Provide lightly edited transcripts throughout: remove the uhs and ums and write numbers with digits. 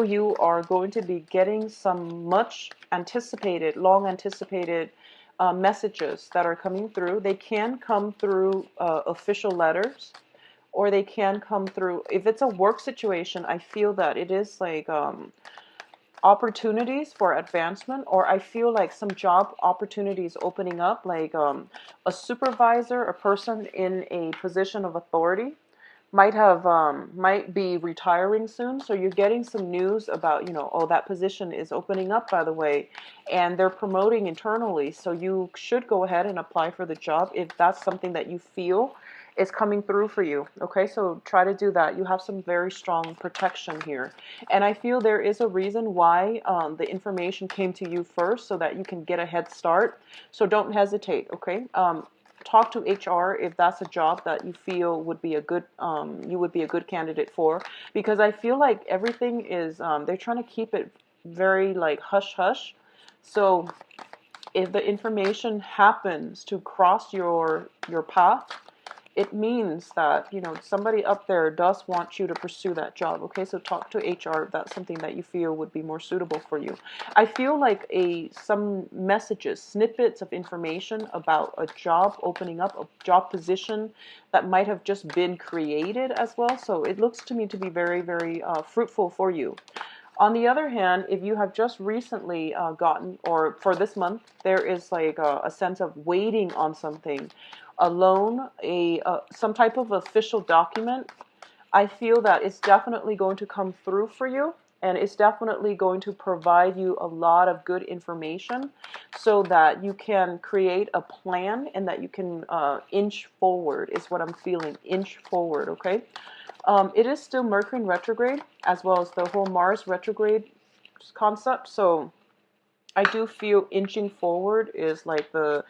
You are going to be getting some much anticipated, long anticipated messages that are coming through. They can come through official letters, or they can come through, if it's a work situation, I feel that it is like opportunities for advancement, or I feel like some job opportunities opening up, like a supervisor, a person in a position of authority might be retiring soon. So you're getting some news about, oh, that position is opening up, by the way, and they're promoting internally. So you should go ahead and apply for the job if that's something that you feel is coming through for you. Okay, so try to do that. You have some very strong protection here. And I feel there is a reason why the information came to you first, so that you can get a head start. So don't hesitate, okay? Talk to HR if that's a job that you feel would be a good you would be a good candidate for, because I feel like everything is they're trying to keep it very like hush hush. So if the information happens to cross your path, it means that, somebody up there does want you to pursue that job. Okay, so talk to HR if that's something that you feel would be more suitable for you. I feel like some messages, snippets of information about a job opening up, a job position that might have just been created as well. So it looks to me to be very, very fruitful for you. On the other hand, if you have just recently gotten, or for this month, there is like a sense of waiting on something, a loan, some type of official document, I feel that it's definitely going to come through for you, and it's definitely going to provide you a lot of good information so that you can create a plan and that you can inch forward, is what I'm feeling. Inch forward, okay? It is still Mercury in retrograde, as well as the whole Mars retrograde concept. So I do feel inching forward is like the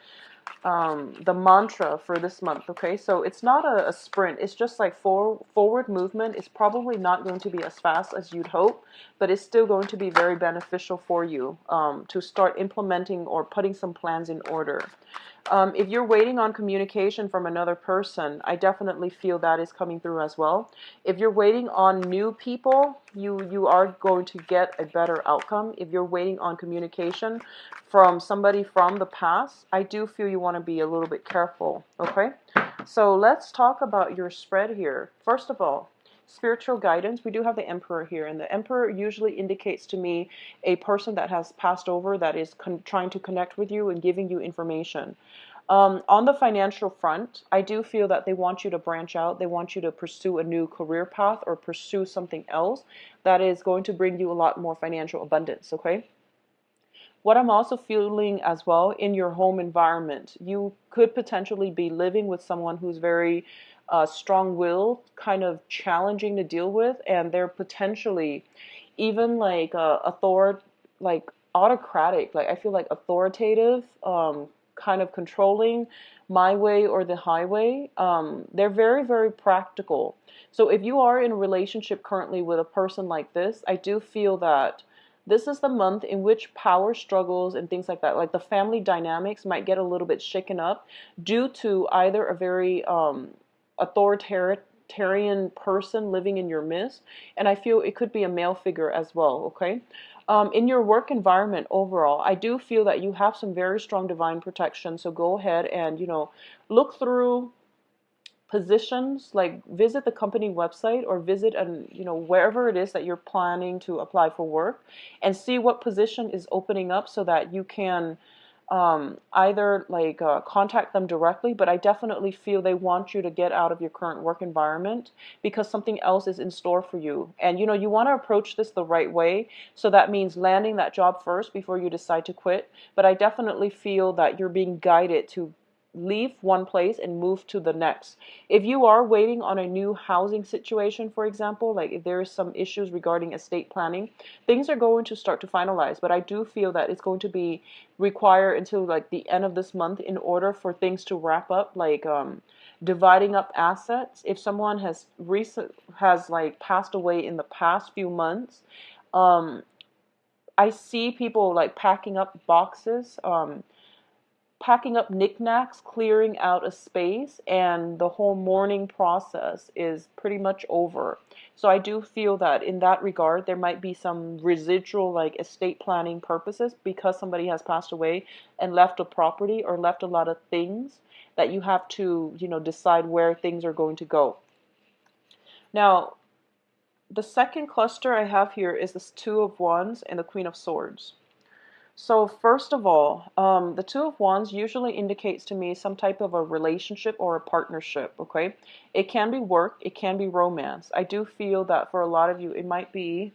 mantra for this month. Okay, so it's not a sprint. It's just like forward movement. It's probably not going to be as fast as you'd hope, but it's still going to be very beneficial for you to start implementing or putting some plans in order. If you're waiting on communication from another person, I definitely feel that is coming through as well. If you're waiting on new people, you are going to get a better outcome. If you're waiting on communication from somebody from the past, I do feel you want to be a little bit careful, okay? So let's talk about your spread here. First of all, spiritual guidance. We do have the Emperor here, and the Emperor usually indicates to me a person that has passed over, that is trying to connect with you and giving you information. On the financial front, I do feel that they want you to branch out. They want you to pursue a new career path or pursue something else that is going to bring you a lot more financial abundance, okay? What I'm also feeling as well, in your home environment, you could potentially be living with someone who's very strong-willed, kind of challenging to deal with, and they're potentially even like like autocratic. Like I feel like authoritative, kind of controlling, my way or the highway. They're very, very practical. So if you are in a relationship currently with a person like this, I do feel that this is the month in which power struggles and things like that, like the family dynamics, might get a little bit shaken up due to either a very authoritarian person living in your midst, and I feel it could be a male figure as well, okay? In your work environment overall, I do feel that you have some very strong divine protection, so go ahead and, look through positions, like visit the company website or visit and wherever it is that you're planning to apply for work, and see what position is opening up so that you can either like contact them directly. But I definitely feel they want you to get out of your current work environment because something else is in store for you, and you want to approach this the right way. So that means landing that job first before you decide to quit. But I definitely feel that you're being guided to leave one place and move to the next. If you are waiting on a new housing situation, for example, like if there is some issues regarding estate planning, things are going to start to finalize. But I do feel that it's going to be require until like the end of this month in order for things to wrap up, like dividing up assets. If someone has like passed away in the past few months, um, I see people like packing up boxes. packing up knickknacks, clearing out a space, and the whole mourning process is pretty much over. So I do feel that in that regard, there might be some residual like estate planning purposes because somebody has passed away and left a property or left a lot of things that you have to, decide where things are going to go. Now, the second cluster I have here is this Two of Wands and the Queen of Swords. So first of all, the Two of Wands usually indicates to me some type of a relationship or a partnership, okay? It can be work, it can be romance. I do feel that for a lot of you, it might be,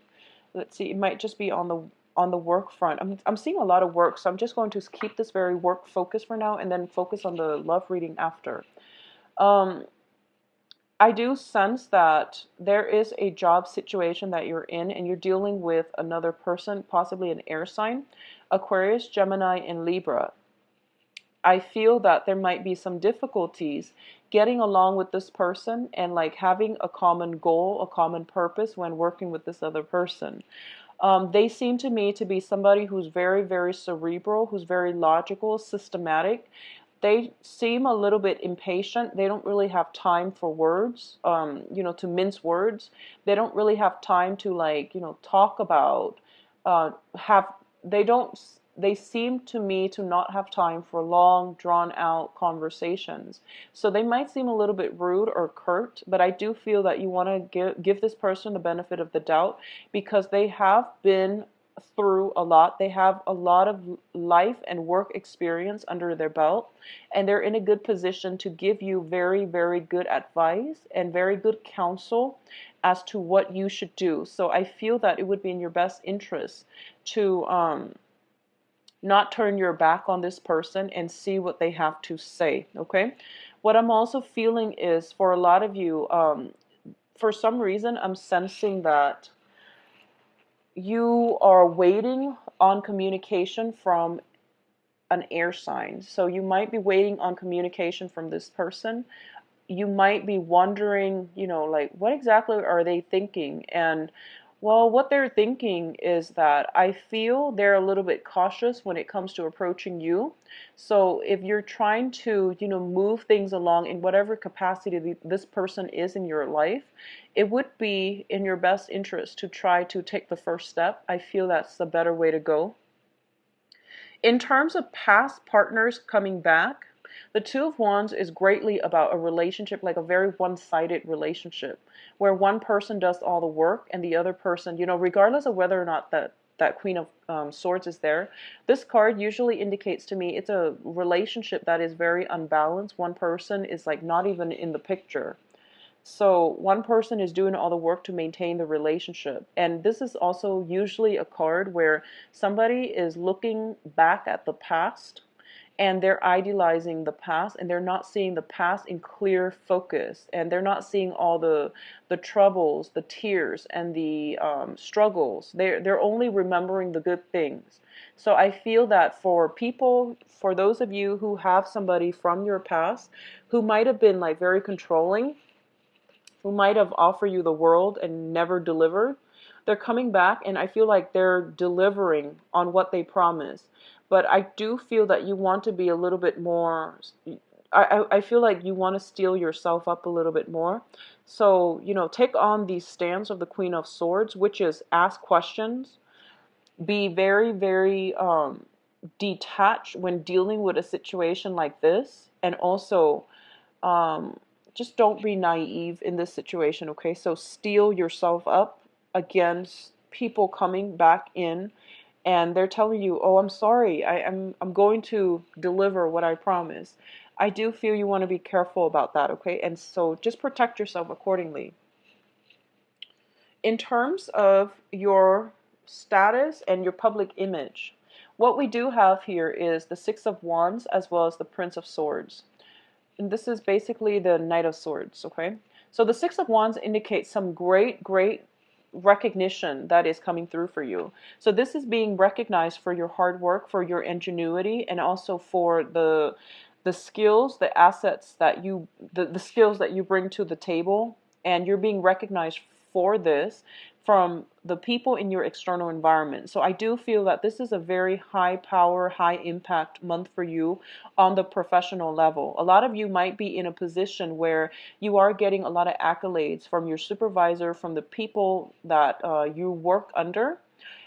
let's see, it might just be on the work front. I'm seeing a lot of work, so I'm just going to keep this very work focused for now and then focus on the love reading after. Um, I do sense that there is a job situation that you're in and you're dealing with another person, possibly an air sign, Aquarius, Gemini, and Libra. I feel that there might be some difficulties getting along with this person and like having a common goal, a common purpose when working with this other person. They seem to me to be somebody who's very, very cerebral, who's very logical, systematic. They seem a little bit impatient. They don't really have time for words, to mince words. They don't really have time to like, talk about, have, they don't, they seem to me to not have time for long, drawn out conversations. So they might seem a little bit rude or curt, but I do feel that you want to give this person the benefit of the doubt because they have been through a lot. They have a lot of life and work experience under their belt, and they're in a good position to give you very, very good advice and very good counsel as to what you should do. So I feel that it would be in your best interest to not turn your back on this person and see what they have to say, okay? What I'm also feeling is for a lot of you, for some reason, I'm sensing that you are waiting on communication from an air sign. So you might be waiting on communication from this person. You might be wondering, like, what exactly are they thinking? And well, what they're thinking is that I feel they're a little bit cautious when it comes to approaching you. So if you're trying to, move things along in whatever capacity this person is in your life, it would be in your best interest to try to take the first step. I feel that's the better way to go. In terms of past partners coming back, the Two of Wands is greatly about a relationship, like a very one-sided relationship, where one person does all the work and the other person, regardless of whether or not that Queen of Swords is there, this card usually indicates to me it's a relationship that is very unbalanced. One person is like not even in the picture. So one person is doing all the work to maintain the relationship. And this is also usually a card where somebody is looking back at the past and they're idealizing the past and they're not seeing the past in clear focus, and they're not seeing all the troubles, the tears, and the struggles. They're only remembering the good things. So I feel that for people, for those of you who have somebody from your past who might have been like very controlling, who might have offered you the world and never delivered, they're coming back and I feel like they're delivering on what they promised. But I do feel that you want to be a little bit more, I feel like you want to steel yourself up a little bit more. So, take on the stance of the Queen of Swords, which is ask questions, be very, very detached when dealing with a situation like this, and also just don't be naive in this situation, okay? So steel yourself up against people coming back in and they're telling you, oh, I'm sorry, I'm going to deliver what I promised. I do feel you want to be careful about that, okay? And so just protect yourself accordingly. In terms of your status and your public image, what we do have here is the Six of Wands as well as the Prince of Swords. And this is basically the Knight of Swords, okay? So the Six of Wands indicates some great, great recognition that is coming through for you. So this is being recognized for your hard work, for your ingenuity, and also for the skills, the skills that you bring to the table, and you're being recognized for this from the people in your external environment. So I do feel that this is a very high power, high impact month for you on the professional level. A lot of you might be in a position where you are getting a lot of accolades from your supervisor, from the people that you work under.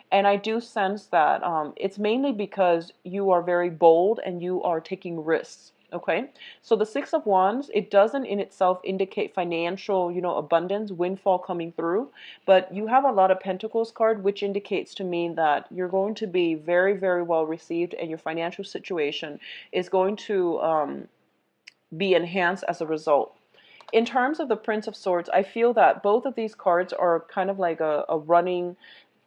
And I do sense that it's mainly because you are very bold and you are taking risks. Okay, so the Six of Wands, it doesn't in itself indicate financial, abundance, windfall coming through, but you have a lot of Pentacles card, which indicates to me that you're going to be very, very well received, and your financial situation is going to be enhanced as a result. In terms of the Prince of Swords, I feel that both of these cards are kind of like a running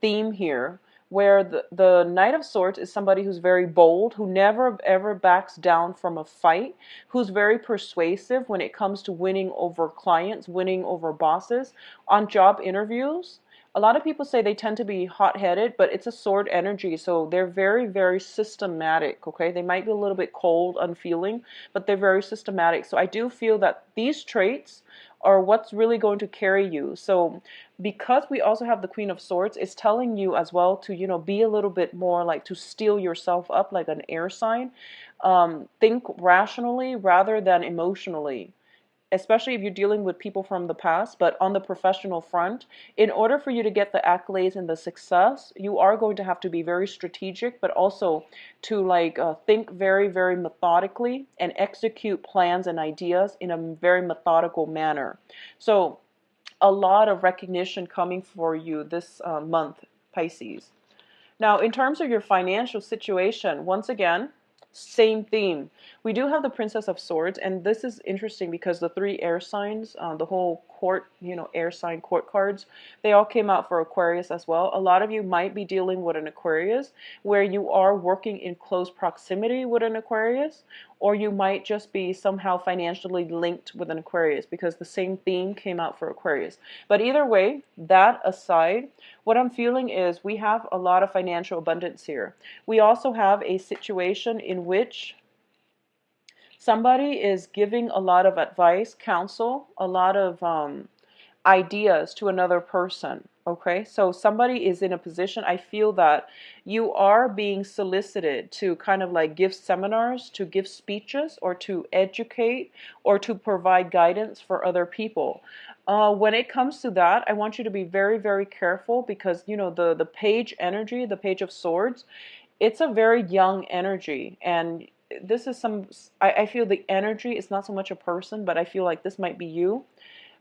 theme here, where the Knight of Swords is somebody who's very bold, who never ever backs down from a fight, who's very persuasive when it comes to winning over clients, winning over bosses on job interviews. A lot of people say they tend to be hot-headed, but it's a sword energy, so they're very, very systematic, okay? They might be a little bit cold, unfeeling, but they're very systematic. So I do feel that these traits are what's really going to carry you. So because we also have the Queen of Swords, it's telling you as well to, be a little bit more like to steel yourself up like an air sign. Think rationally rather than emotionally, especially if you're dealing with people from the past. But on the professional front, in order for you to get the accolades and the success, you are going to have to be very strategic, but also to think very, very methodically and execute plans and ideas in a very methodical manner. So a lot of recognition coming for you this month, Pisces. Now, in terms of your financial situation, once again, same theme. We do have the Princess of Swords, and this is interesting because the three air signs, the whole court, air sign court cards, they all came out for Aquarius as well. A lot of you might be dealing with an Aquarius where you are working in close proximity with an Aquarius, or you might just be somehow financially linked with an Aquarius because the same theme came out for Aquarius. But either way, that aside, what I'm feeling is we have a lot of financial abundance here. We also have a situation in which somebody is giving a lot of advice, counsel, a lot of ideas to another person. Okay, so somebody is in a position, I feel that you are being solicited to kind of like give seminars, to give speeches, or to educate, or to provide guidance for other people. When it comes to that, I want you to be very, very careful because, the page energy, the Page of Swords, it's a very young energy. And this is I feel the energy is not so much a person, but I feel like this might be you,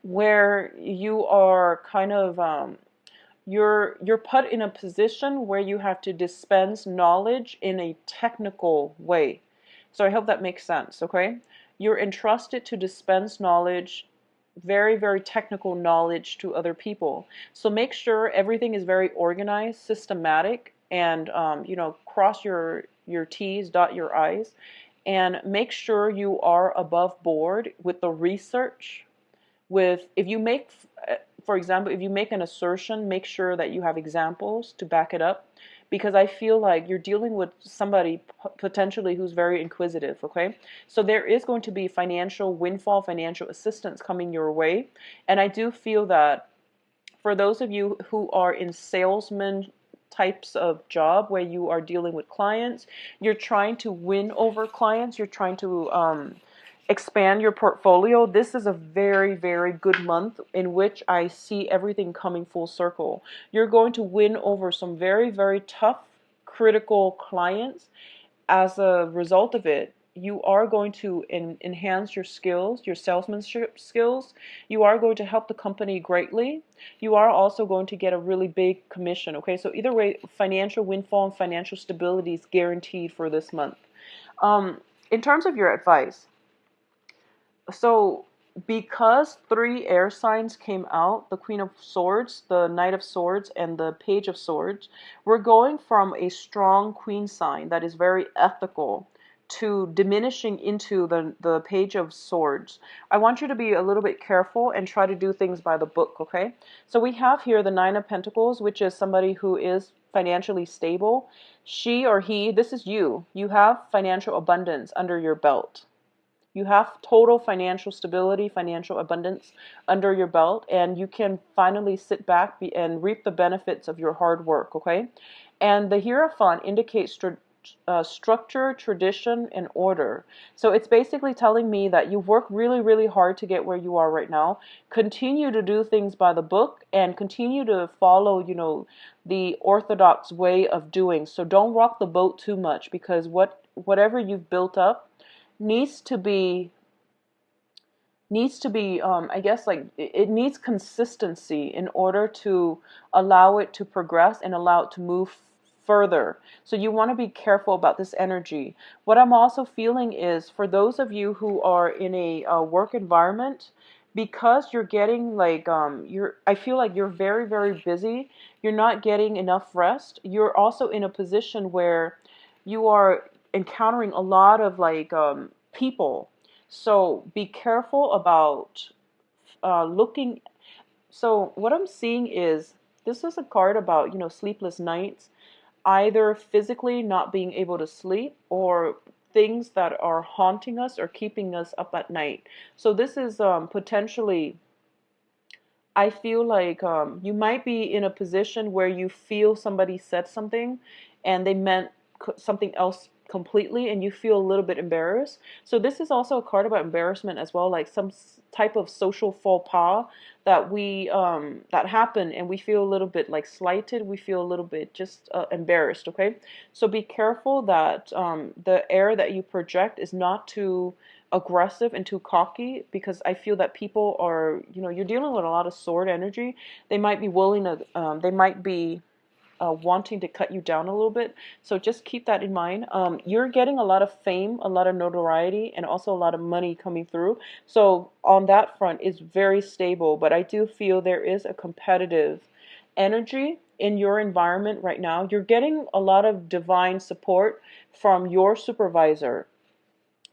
where you are kind of you're put in a position where you have to dispense knowledge in a technical way. So I hope that makes sense. Okay, you're entrusted to dispense knowledge, very, very technical knowledge, to other people. So make sure everything is very organized, systematic, and cross your T's, dot your I's, and make sure you are above board with the research. If you make, for example, if you make an assertion, make sure that you have examples to back it up, because I feel like you're dealing with somebody potentially who's very inquisitive, okay? So there is going to be financial windfall, financial assistance coming your way, and I do feel that for those of you who are in salesman types of job where you are dealing with clients, you're trying to win over clients, you're trying to expand your portfolio, this is a very, very good month in which I see everything coming full circle. You're going to win over some very, very tough, critical clients. As a result of it, you are going to enhance your skills, your salesmanship skills. You are going to help the company greatly. You are also going to get a really big commission. Okay, so either way, financial windfall and financial stability is guaranteed for this month. In terms of your advice, so because three air signs came out, the Queen of Swords, the Knight of Swords, and the Page of Swords, we're going from a strong Queen sign that is very ethical to diminishing into the Page of Swords. I want you to be a little bit careful and try to do things by the book, okay? So we have here the Nine of Pentacles, which is somebody who is financially stable. She or he, this is you. You have financial abundance under your belt. You have total financial stability, financial abundance under your belt, and you can finally sit back and reap the benefits of your hard work, okay? And the Hierophant indicates structure, tradition, and order. So it's basically telling me that you've worked really, really hard to get where you are right now. Continue to do things by the book and continue to follow, the orthodox way of doing. So don't rock the boat too much, because whatever you've built up needs to be I guess, like, it needs consistency in order to allow it to progress and allow it to move further. So you want to be careful about this energy. What I'm also feeling is, for those of you who are in a work environment, because you're getting like I feel like you're very, very busy, you're not getting enough rest. You're also in a position where you are encountering a lot of like people. So be careful about looking. So what I'm seeing is, this is a card about, sleepless nights, either physically not being able to sleep, or things that are haunting us or keeping us up at night. So this is potentially, I feel like you might be in a position where you feel somebody said something and they meant something else completely, and you feel a little bit embarrassed. So this is also a card about embarrassment as well, like some type of social faux pas that that happen, and we feel a little bit like slighted. We feel a little bit just embarrassed. Okay, so be careful that the air that you project is not too aggressive and too cocky, because I feel that people are, you're dealing with a lot of sword energy. They might be willing to, they might be wanting to cut you down a little bit. So just keep that in mind. You're getting a lot of fame, a lot of notoriety, and also a lot of money coming through. So on that front, it's very stable. But I do feel there is a competitive energy in your environment right now. You're getting a lot of divine support from your supervisor.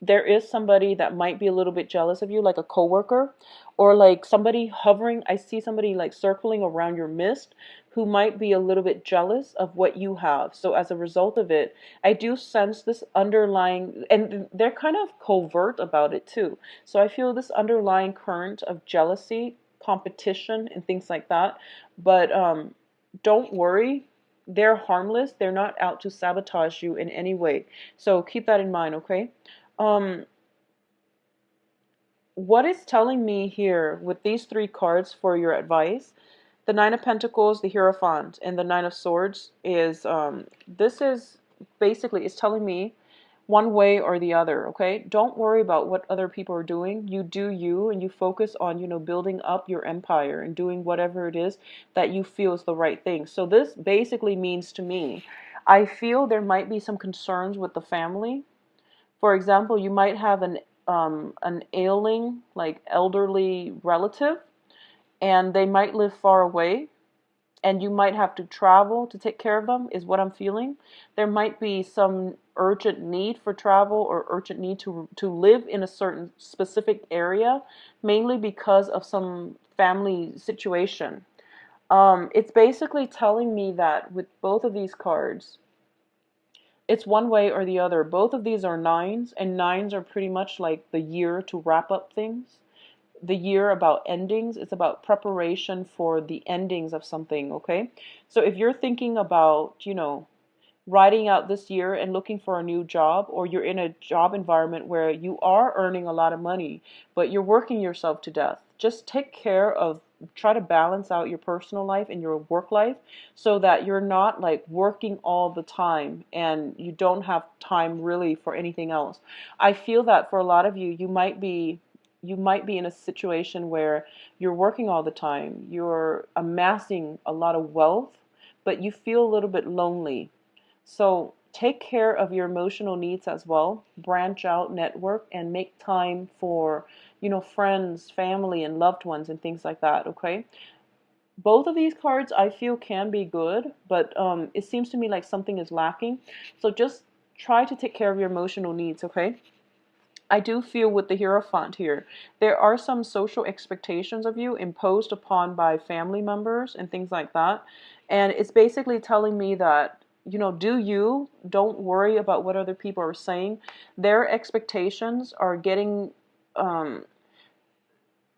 There is somebody that might be a little bit jealous of you, like a coworker, or like somebody hovering. I see somebody like circling around your mist, who might be a little bit jealous of what you have. So as a result of it, I do sense this underlying, and they're kind of covert about it too. So I feel this underlying current of jealousy, competition, and things like that. But don't worry. They're harmless. They're not out to sabotage you in any way. So keep that in mind, okay? Um, what is telling me here with these three cards for your advice, the Nine of Pentacles, the Hierophant, and the Nine of Swords, is this is basically, it's telling me one way or the other, okay? Don't worry about what other people are doing. You do you, and you focus on, building up your empire and doing whatever it is that you feel is the right thing. So this basically means to me, I feel there might be some concerns with the family. For example, you might have an ailing, like elderly relative, and they might live far away, and you might have to travel to take care of them, is what I'm feeling. There might be some urgent need for travel, or urgent need to live in a certain specific area, mainly because of some family situation. It's basically telling me that with both of these cards, it's one way or the other. Both of these are nines, and nines are pretty much like the year to wrap up things. The year about endings. It's about preparation for the endings of something, okay? So if you're thinking about, riding out this year and looking for a new job, or you're in a job environment where you are earning a lot of money, but you're working yourself to death, just take care of, try to balance out your personal life and your work life, so that you're not like working all the time and you don't have time really for anything else. I feel that for a lot of you, you might be in a situation where you're working all the time, you're amassing a lot of wealth, but you feel a little bit lonely. So take care of your emotional needs as well. Branch out, network, and make time for, friends, family, and loved ones, and things like that, okay? Both of these cards I feel can be good, but it seems to me like something is lacking. So just try to take care of your emotional needs, okay? I do feel with the Hierophant here, there are some social expectations of you imposed upon by family members and things like that. And it's basically telling me that do you. Don't worry about what other people are saying. Their expectations are getting,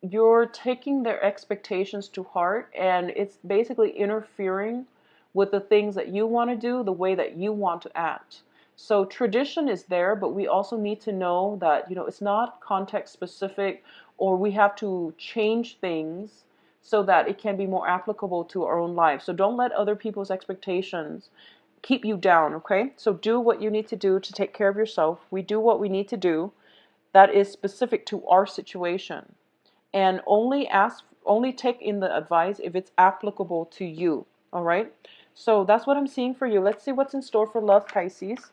you're taking their expectations to heart, and it's basically interfering with the things that you want to do, the way that you want to act. So tradition is there, but we also need to know that, it's not context specific, or we have to change things so that it can be more applicable to our own life. So don't let other people's expectations keep you down, okay? So do what you need to do to take care of yourself. We do what we need to do that is specific to our situation, and only take in the advice if it's applicable to you. All right, so that's what I'm seeing for you. Let's see what's in store for love, Pisces.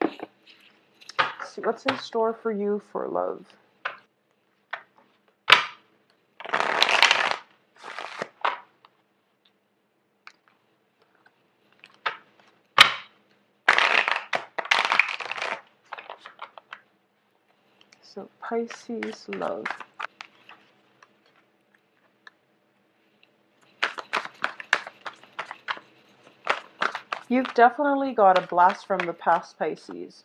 Let's see what's in store for you for love. So Pisces love. You've definitely got a blast from the past, Pisces.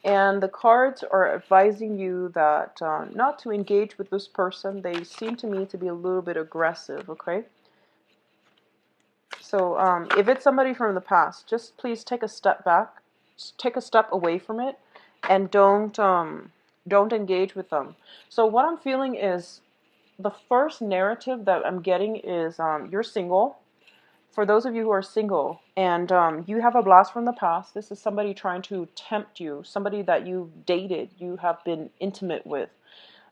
And the cards are advising you that not to engage with this person. They seem to me to be a little bit aggressive, okay? So if it's somebody from the past, just please take a step back, take a step away from it, and don't engage with them. So what I'm feeling is the first narrative that I'm getting is you're single. For those of you who are single and you have a blast from the past, this is somebody trying to tempt you, somebody that you've dated, you have been intimate with.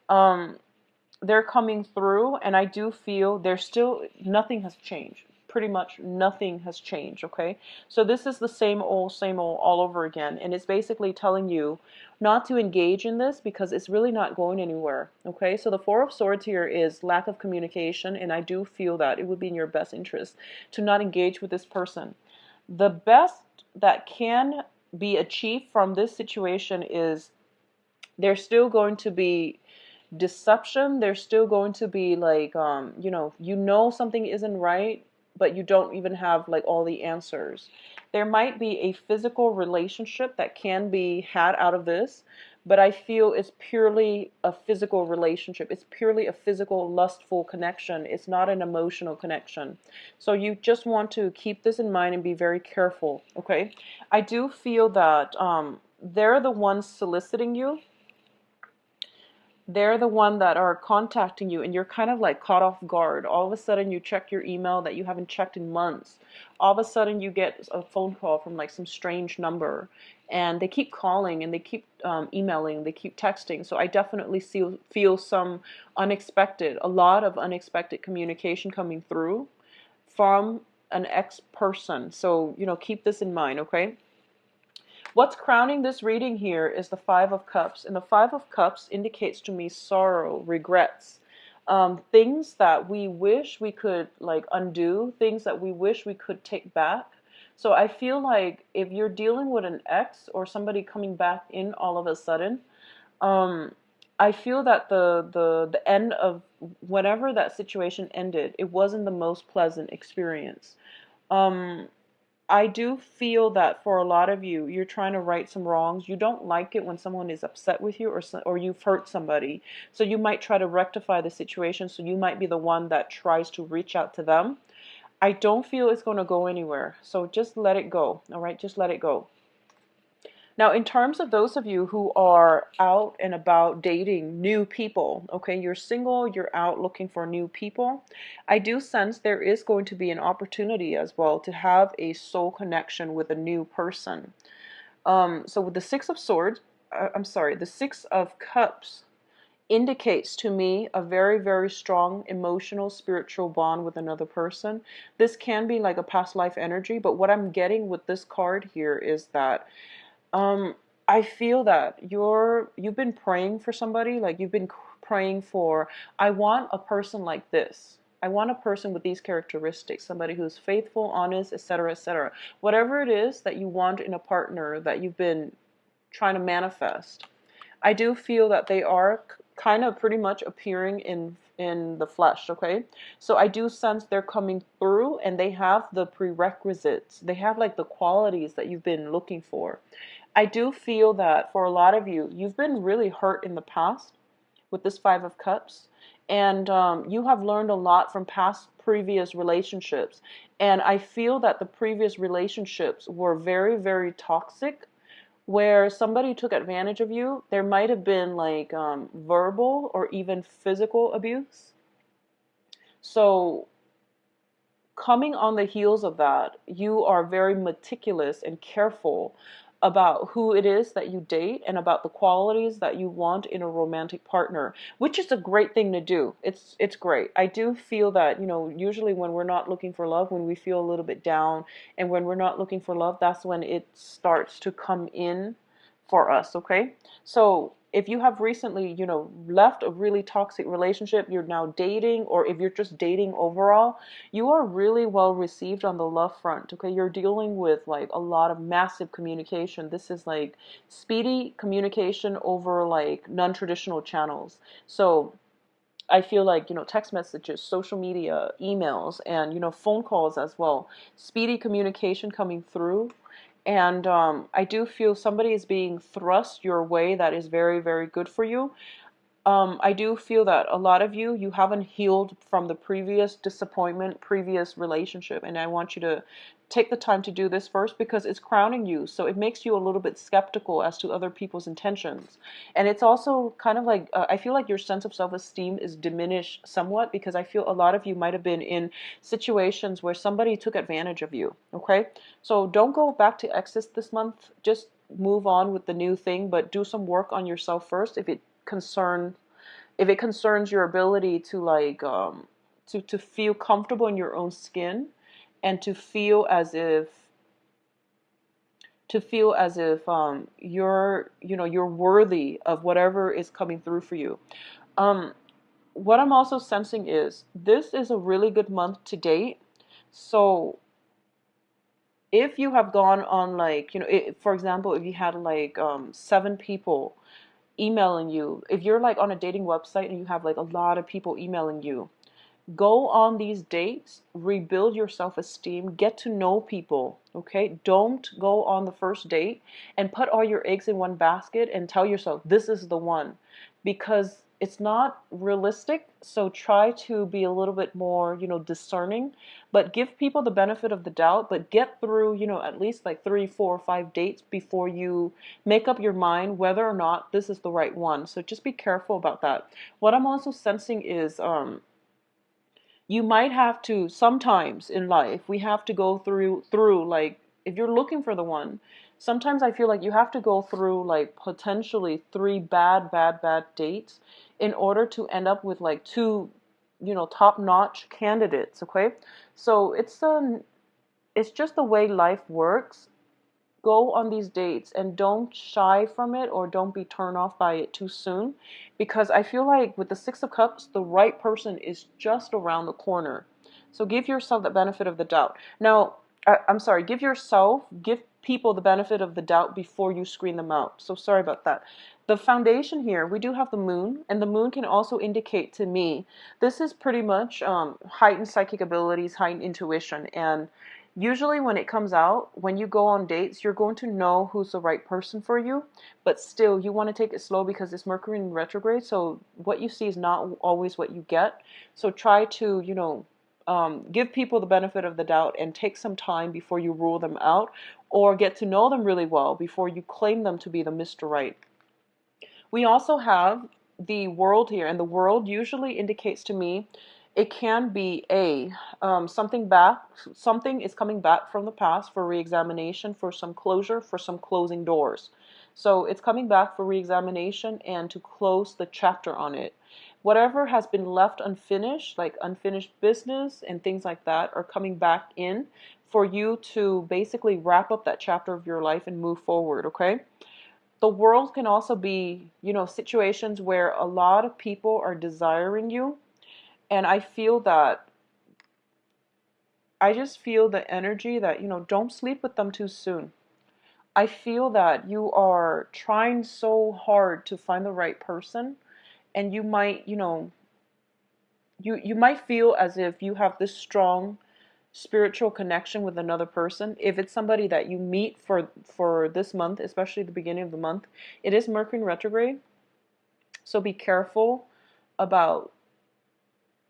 They're coming through, and I do feel there's still nothing has changed. Pretty much nothing has changed, okay? So this is the same old all over again, and it's basically telling you not to engage in this because it's really not going anywhere, okay? So the Four of Swords here is lack of communication, and I do feel that it would be in your best interest to not engage with this person. The best that can be achieved from this situation is there's still going to be deception. There's still going to be like something isn't right, but you don't even have like all the answers. There might be a physical relationship that can be had out of this, but I feel it's purely a physical relationship. It's purely a physical lustful connection. It's not an emotional connection. So you just want to keep this in mind and be very careful, okay? I do feel that they're the ones soliciting you. They're the one that are contacting you, and you're kind of like caught off guard. All of a sudden you check your email that you haven't checked in months. All of a sudden you get a phone call from like some strange number, and they keep calling, and they keep emailing, they keep texting. So I definitely feel a lot of unexpected communication coming through from an ex-person. So keep this in mind, okay? What's crowning this reading here is the Five of Cups. And the Five of Cups indicates to me sorrow, regrets, things that we wish we could like undo, things that we wish we could take back. So I feel like if you're dealing with an ex or somebody coming back in all of a sudden, I feel that the end of whenever that situation ended, it wasn't the most pleasant experience. I do feel that for a lot of you, you're trying to right some wrongs. You don't like it when someone is upset with you, or you've hurt somebody. So you might try to rectify the situation. So you might be the one that tries to reach out to them. I don't feel it's going to go anywhere. So just let it go. All right, just let it go. Now, in terms of those of you who are out and about dating new people, okay, you're single, you're out looking for new people, I do sense there is going to be an opportunity as well to have a soul connection with a new person. So with the Six of Swords, the Six of Cups indicates to me a very, very strong emotional, spiritual bond with another person. This can be like a past life energy, but what I'm getting with this card here is that I feel that you've been praying for somebody, like you've been praying for, I want a person like this. I want a person with these characteristics, somebody who's faithful, honest, etc., etc. Whatever it is that you want in a partner that you've been trying to manifest, I do feel that they are kind of pretty much appearing in the flesh, okay? So I do sense they're coming through, and they have the prerequisites. They have like the qualities that you've been looking for. I do feel that for a lot of you, you've been really hurt in the past with this Five of Cups. And you have learned a lot from past previous relationships. And I feel that the previous relationships were very, very toxic, where somebody took advantage of you. There might have been like verbal or even physical abuse. So coming on the heels of that, you are very meticulous and careful about who it is that you date and about the qualities that you want in a romantic partner, which is a great thing to do. It's great. I do feel that, usually when we're not looking for love, when we feel a little bit down and when we're not looking for love, that's when it starts to come in for us, okay? So if you have recently, left a really toxic relationship, you're now dating, or if you're just dating overall, you are really well received on the love front, okay? You're dealing with like a lot of massive communication. This is like speedy communication over like non-traditional channels. So I feel like, text messages, social media, emails, and, phone calls as well. Speedy communication coming through. And I do feel somebody is being thrust your way that is very, very good for you. I do feel that a lot of you haven't healed from the previous disappointment, previous relationship. And I want you to take the time to do this first because it's crowning you. So it makes you a little bit skeptical as to other people's intentions. And it's also kind of like, I feel like your sense of self-esteem is diminished somewhat because I feel a lot of you might have been in situations where somebody took advantage of you. Okay. So don't go back to exes this month. Just move on with the new thing, but do some work on yourself first if it concerns your ability to like to feel comfortable in your own skin and to feel as if you're worthy of whatever is coming through for you. What I'm also sensing is this is a really good month to date. So if you have gone on like, for example, if you had like 7 people emailing you, if you're like on a dating website and you have like a lot of people emailing you, go on these dates, rebuild your self-esteem, get to know people, okay? Don't go on the first date and put all your eggs in one basket and tell yourself this is the one, because it's not realistic. So try to be a little bit more, discerning, but give people the benefit of the doubt, but get through, at least like 3, 4, 5 dates before you make up your mind whether or not this is the right one. So just be careful about that. What I'm also sensing is, you might have to, sometimes in life we have to go through like, if you're looking for the one, sometimes I feel like you have to go through like potentially 3 bad dates in order to end up with like 2 top-notch candidates, okay? So it's just the way life works. Go on these dates and don't shy from it or don't be turned off by it too soon, because I feel like with the Six of Cups, the right person is just around the corner. So give yourself the benefit of the doubt. Now, I'm sorry, give people the benefit of the doubt before you screen them out. So sorry about that. The foundation here, we do have the moon, and the moon can also indicate to me, this is pretty much heightened psychic abilities, heightened intuition, and usually when it comes out, when you go on dates, you're going to know who's the right person for you, but still you want to take it slow because it's Mercury in retrograde, so what you see is not always what you get. So try to, give people the benefit of the doubt and take some time before you rule them out, or get to know them really well before you claim them to be the Mr. Right. We also have the world here, and the world usually indicates to me it can be something is coming back from the past for reexamination, for some closure, for some closing doors. So it's coming back for reexamination and to close the chapter on it. Whatever has been left unfinished, like unfinished business and things like that, are coming back in for you to basically wrap up that chapter of your life and move forward, okay? The world can also be, situations where a lot of people are desiring you. And I just feel the energy that, don't sleep with them too soon. I feel that you are trying so hard to find the right person, and you might, you might feel as if you have this strong spiritual connection with another person. If it's somebody that you meet for this month, especially the beginning of the month, it is Mercury in retrograde. So be careful about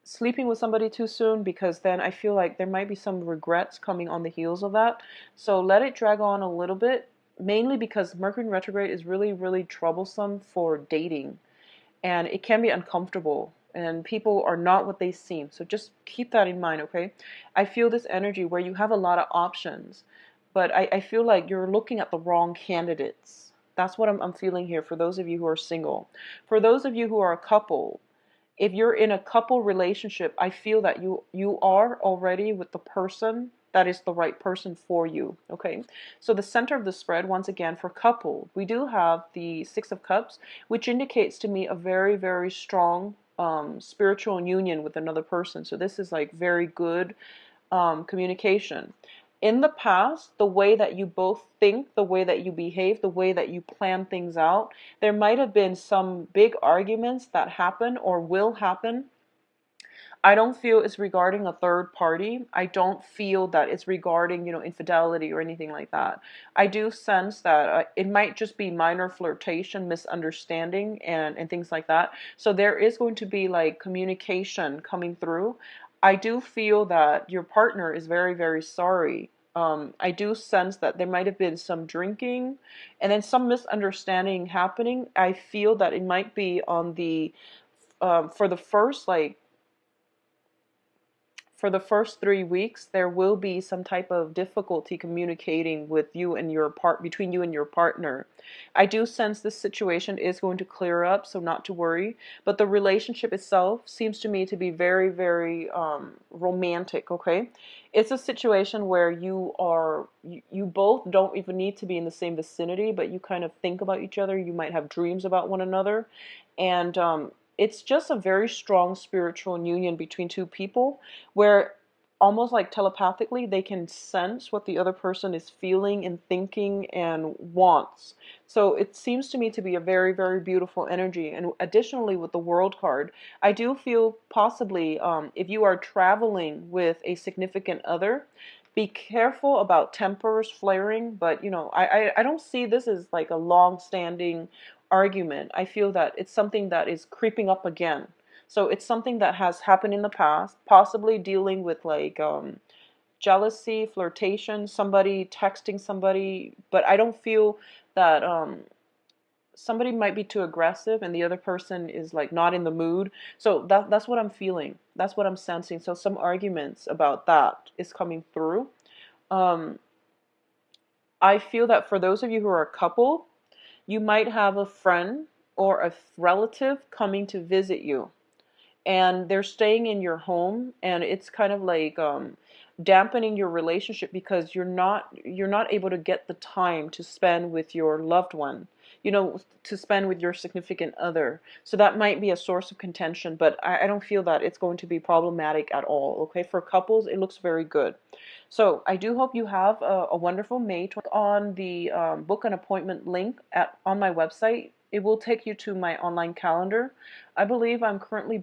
sleeping with somebody too soon, because then I feel like there might be some regrets coming on the heels of that. So let it drag on a little bit, mainly because Mercury in retrograde is really, really troublesome for dating, and it can be uncomfortable, and people are not what they seem. So just keep that in mind, okay? I feel this energy where you have a lot of options, but I feel like you're looking at the wrong candidates. That's what I'm feeling here for those of you who are single. For those of you who are a couple, if you're in a couple relationship, I feel that you are already with the person that is the right person for you. Okay, so the center of the spread, once again, for couple, we do have the Six of Cups, which indicates to me a very, very strong spiritual union with another person. So this is like very good communication. In the past, the way that you both think, the way that you behave, the way that you plan things out, there might have been some big arguments that happen or will happen. I don't feel it's regarding a third party. I don't feel that it's regarding, infidelity or anything like that. I do sense that it might just be minor flirtation, misunderstanding, and things like that. So there is going to be like communication coming through. I do feel that your partner is very, very sorry. I do sense that there might have been some drinking and then some misunderstanding happening. I feel that it might be on the for the first like for the first 3 weeks, there will be some type of difficulty communicating with you and between you and your partner. I do sense this situation is going to clear up, so not to worry. But the relationship itself seems to me to be very, very romantic. Okay, it's a situation where you both don't even need to be in the same vicinity, but you kind of think about each other. You might have dreams about one another, and it's just a very strong spiritual union between two people where almost like telepathically they can sense what the other person is feeling and thinking and wants. So it seems to me to be a very, very beautiful energy. And additionally, with the World card, I do feel possibly if you are traveling with a significant other, be careful about tempers flaring. But I don't see this as like a long-standing argument. I feel that it's something that is creeping up again. So it's something that has happened in the past, possibly dealing with like jealousy, flirtation, somebody texting somebody, but I don't feel that somebody might be too aggressive and the other person is like not in the mood. So that's what I'm feeling. That's what I'm sensing. So some arguments about that is coming through. Um, I feel that for those of you who are a couple, you might have a friend or a relative coming to visit you, and they're staying in your home, and it's kind of like dampening your relationship because you're not able to get the time to spend with your loved one, to spend with your significant other. So that might be a source of contention, but I don't feel that it's going to be problematic at all. Okay, for couples it looks very good. So I do hope you have a wonderful May. On the book an appointment link on my website, it will take you to my online calendar. I believe I'm currently